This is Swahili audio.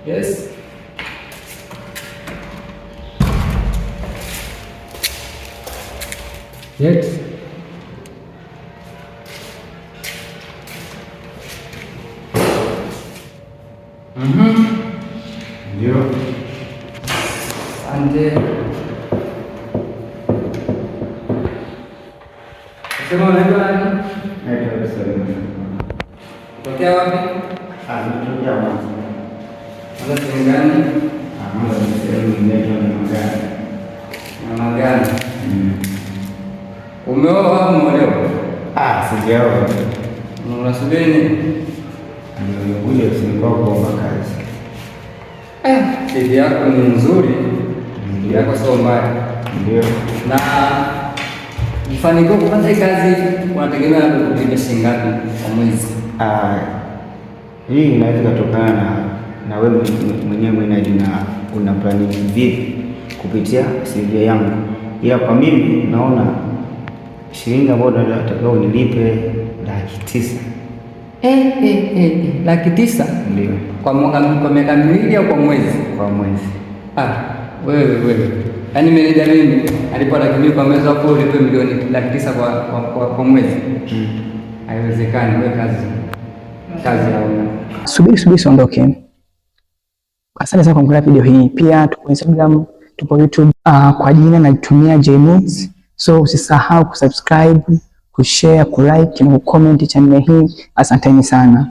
Yes. Yes. Ndio. Asante. Sema unaitwa nani? Naitwa Salim. Tokea wapi? Natokea Mwanza. Mwanza sehemu gani? Mwanza ni sehemu inaitwa Nyamagana. Nyamagana. Umeoa au umeolewa? Sijaoa. Unasubiri nini? Nimekuja Usingo kuomba kazi. Bibi yako ni nzuri. Bibi yako sio mbaya. Ndio. Na mfanikiwa kupata hii kazi unategemea kupiga shilingi ngapi kwa mwezi? Hii inaweza kutokana na wewe mwenyewe mwenyeji na una plani vipi kupitia CV yangu, ila kwa mimi naona shilingi ambayo natakao nilipe 900,000. 900,000? Ndio. Kwa miaka miwili au kwa mwezi? Kwa mwezi. Wewe. Yaani meneja mimi alipo lakini kwa mwezi hapo ulipe milioni 900,000 kwa mwezi. Haiwezekani, wewe kazi hauna. Subiri siondoke. Asante sana kwa kuangalia video hii. Pia tupo Instagram, tupo YouTube kwa jina natumia Jmoves. So usisahau kusubscribe, kushare, kulike na kucomment channel hii. Asanteni sana.